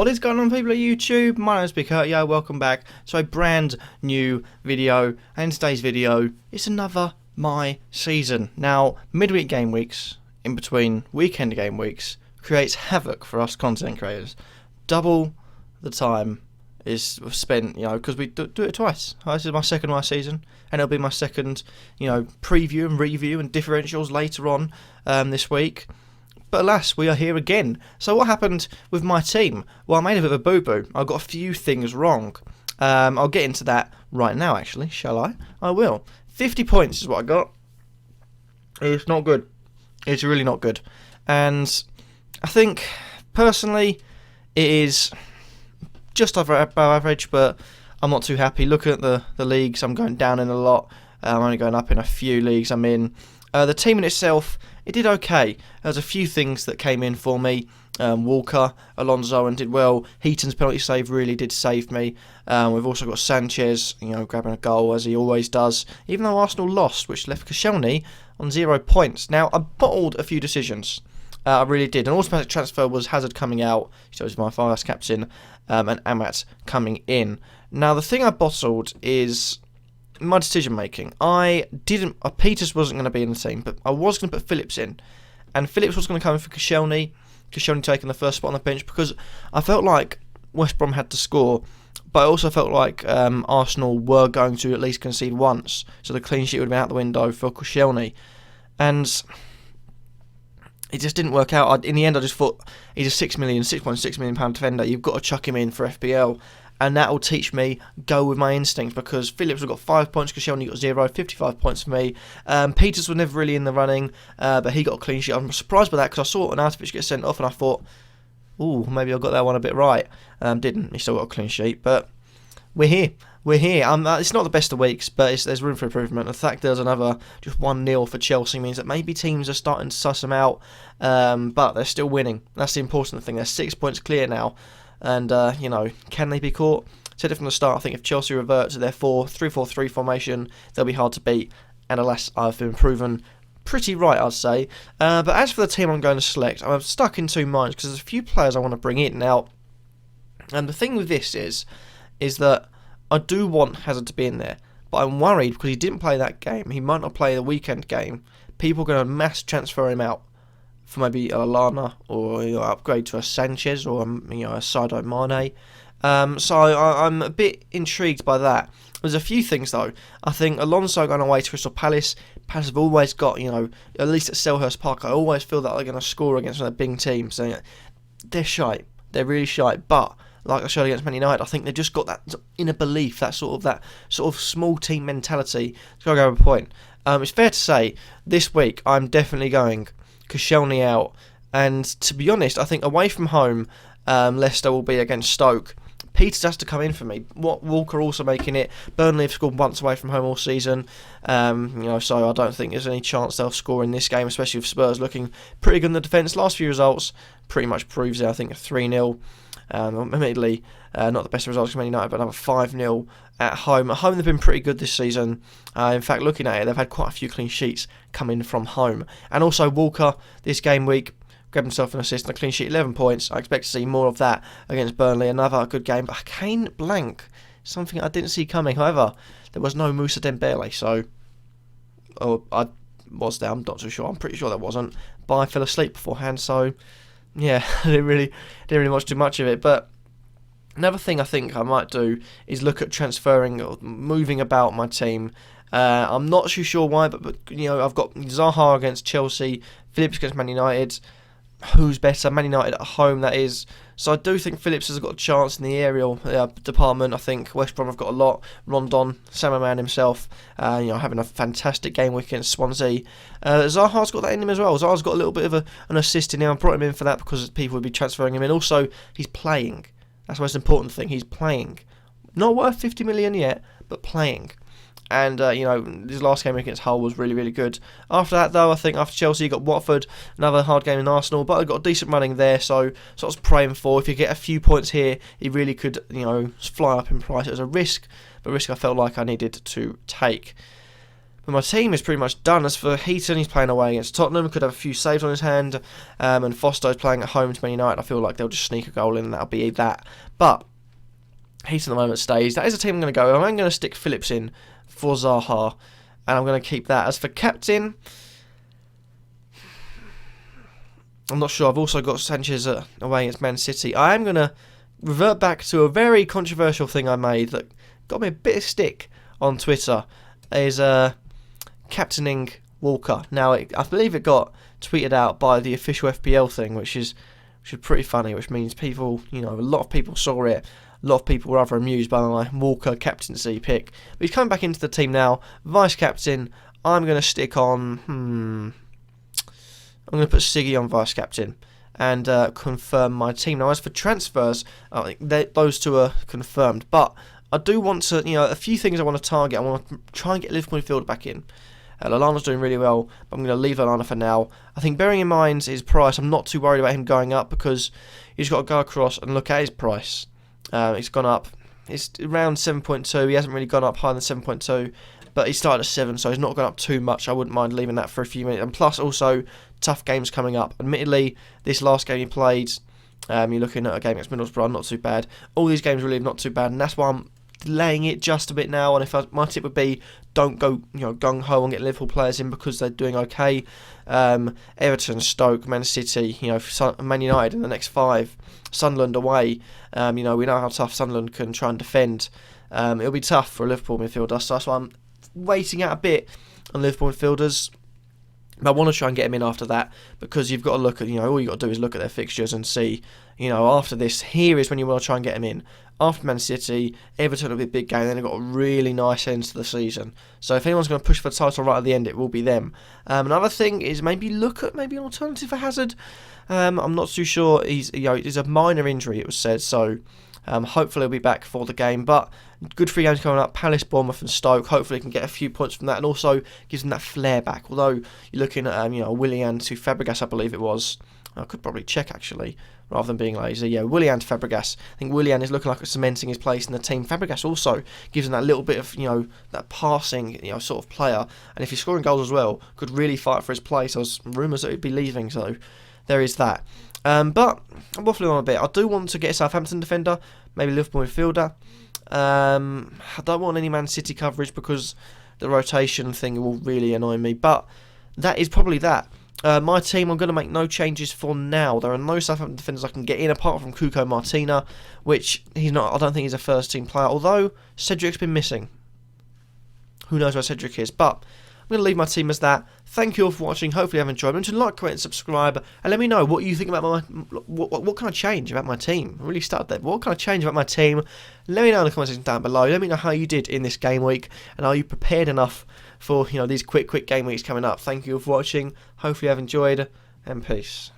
What is going on, people at YouTube? My name is Kurtyoy. Welcome back to a brand new video, and in today's video it's another My Season. Now, midweek game weeks in between weekend game weeks creates havoc for us content creators. Double the time is spent, because we do it twice. This is my second My Season, and it'll be my second, preview and review and differentials later on this week. But alas, we are here again. So what happened with my team? Well, I made a bit of a boo-boo. I got a few things wrong. I'll get into that right now, actually. Shall I? I will. 50 points is what I got. It's not good. It's really not good. And I think, personally, it is just above average, but I'm not too happy. Looking at the leagues, I'm going down in a lot. I'm only going up in a few leagues I'm in. The team in itself, it did okay. There's a few things that came in for me. Walker, Alonso, and did well. Heaton's penalty save really did save me. We've also got Sanchez, grabbing a goal as he always does. Even though Arsenal lost, which left Koscielny on 0 points. Now, I bottled a few decisions. I really did. An automatic transfer was Hazard coming out, so it was my vice captain, and Amat coming in. Now, the thing I bottled is my decision making. Peters wasn't going to be in the team, but I was going to put Phillips in, and Phillips was going to come in for Koscielny taking the first spot on the bench, because I felt like West Brom had to score, but I also felt like Arsenal were going to at least concede once, so the clean sheet would have been out the window for Koscielny, and it just didn't work out. In the end, I just thought he's a £6.6 million defender. You've got to chuck him in for FPL. And that will teach me, go with my instincts, because Phillips have got 5 points, Koscielny got 0, 55 points for me. Peters was never really in the running, but he got a clean sheet. I'm surprised by that, because I saw Arnautovic get sent off, and I thought, ooh, maybe I got that one a bit right. Didn't. He still got a clean sheet, but we're here. It's not the best of weeks, but there's room for improvement. The fact there's another just 1-0 for Chelsea means that maybe teams are starting to suss them out, but they're still winning. That's the important thing. They're 6 points clear now. And, can they be caught? Said it from the start, I think if Chelsea revert to their 3-4-3 formation, they'll be hard to beat. And alas, I've been proven pretty right, I'd say. But as for the team I'm going to select, I'm stuck in two minds, because there's a few players I want to bring in. Now, and the thing with this is that I do want Hazard to be in there, but I'm worried because he didn't play that game. He might not play the weekend game. People are going to mass transfer him out for maybe a Lallana, or upgrade to a Sanchez, or a Sadio Mane. So I'm a bit intrigued by that. There's a few things though. I think Alonso going away to Crystal Palace. Palace have always got, at least at Selhurst Park, I always feel that they're going to score against one of the big teams. So, they're shite. They're really shite. But like I showed against Man United, I think they've just got that inner belief, that sort of small team mentality to go grab a point. It's fair to say this week I'm definitely going Koscielny out, and to be honest, I think away from home, Leicester will be against Stoke. Peters has to come in for me. Walker also making it. Burnley have scored once away from home all season, so I don't think there's any chance they'll score in this game, especially with Spurs looking pretty good in the defence. Last few results pretty much proves it. I think 3-0. Admittedly, not the best results for Man United, but another 5-0 at home. At home, they've been pretty good this season. In fact, looking at it, they've had quite a few clean sheets coming from home. And also, Walker, this game week, grabbed himself an assist and a clean sheet, 11 points. I expect to see more of that against Burnley. Another good game, but Kane blank, something I didn't see coming. However, there was no Moussa Dembele, so I was there. I'm not too sure. I'm pretty sure there wasn't, but I fell asleep beforehand, so yeah, I didn't really watch too much of it. But another thing I think I might do is look at transferring or moving about my team. I'm not too sure why, but I've got Zaha against Chelsea, Phillips against Man United. Who's better? Man United at home, that is. So I do think Phillips has got a chance in the aerial department. I think West Brom have got a lot. Rondon, Samaman himself, having a fantastic game week against Swansea. Zaha's got that in him as well. Zaha's got a little bit of an assist in him. I brought him in for that because people would be transferring him in. Also, he's playing. That's the most important thing. He's playing. Not worth 50 million yet, but playing. And, his last game against Hull was really, really good. After that, though, I think after Chelsea, you got Watford, another hard game in Arsenal, but I got a decent running there, so I was praying for. If you get a few points here, he really could, fly up in price. It was a risk, but risk I felt like I needed to take. But my team is pretty much done. As for Heaton, he's playing away against Tottenham. Could have a few saves on his hand. And Foster's playing at home to Man United. I feel like they'll just sneak a goal in and that'll be that. But Heaton at the moment stays. That is a team I'm going to go. I'm going to stick Phillips in for Zaha. And I'm going to keep that. As for captain, I'm not sure. I've also got Sanchez away against Man City. I am going to revert back to a very controversial thing I made that got me a bit of stick on Twitter. Is captaining Walker. Now, I believe it got tweeted out by the official FPL thing, which is pretty funny, which means people, a lot of people saw it. A lot of people were rather amused by my Walker captaincy pick. But he's coming back into the team now. Vice captain, I'm going to stick on... I'm going to put Siggy on vice captain and confirm my team. Now, as for transfers, I think those two are confirmed. But I do want to, a few things I want to target. I want to try and get Liverpool midfielder back in. Lallana's doing really well, but I'm going to leave Lallana for now. I think bearing in mind his price, I'm not too worried about him going up because he's got to go across and look at his price. It's gone up. It's around 7.2. He hasn't really gone up higher than 7.2, but he started at 7, so he's not gone up too much. I wouldn't mind leaving that for a few minutes. And plus, also, tough games coming up. Admittedly, this last game he played, you're looking at a game against Middlesbrough, not too bad. All these games really not too bad, and that's why I'm delaying it just a bit now. And my tip would be, don't go gung-ho and get Liverpool players in because they're doing okay. Everton, Stoke, Man City, Man United in the next 5. Sunderland away. We know how tough Sunderland can try and defend. It'll be tough for a Liverpool midfielder, so that's why I'm waiting out a bit on Liverpool midfielders. But I want to try and get him in after that because you've got to look at, all you've got to do is look at their fixtures and see, after this, here is when you want to try and get him in. After Man City, Everton will be a big game, then they've got a really nice end to the season. So if anyone's going to push for the title right at the end, it will be them. Another thing is maybe look at an alternative for Hazard. I'm not too sure. He's a minor injury, it was said, so hopefully he'll be back for the game. But good 3 games coming up: Palace, Bournemouth, and Stoke. Hopefully he can get a few points from that, and also gives them that flair back. Although you're looking at Willian to Fabregas, I believe it was. I could probably check actually, rather than being lazy. Yeah, Willian to Fabregas. I think Willian is looking like cementing his place in the team. Fabregas also gives him that little bit of that passing sort of player, and if he's scoring goals as well, could really fight for his place. There was rumours that he'd be leaving, so there is that. But I'm waffling on a bit. I do want to get a Southampton defender, maybe Liverpool midfielder. I don't want any Man City coverage because the rotation thing will really annoy me. But that is probably that. My team, I'm going to make no changes for now. There are no Southampton defenders I can get in apart from Cuco Martina, which he's not. I don't think he's a first team player. Although Cedric's been missing. Who knows where Cedric is? But I'm going to leave my team as that. Thank you all for watching. Hopefully you have enjoyed. Remember to like, comment, and subscribe. And let me know what you think about what kind of change about my team. I really started there. What kind of change about my team? Let me know in the comment section down below. Let me know how you did in this game week. And are you prepared enough for these quick game weeks coming up? Thank you all for watching. Hopefully you have enjoyed. And peace.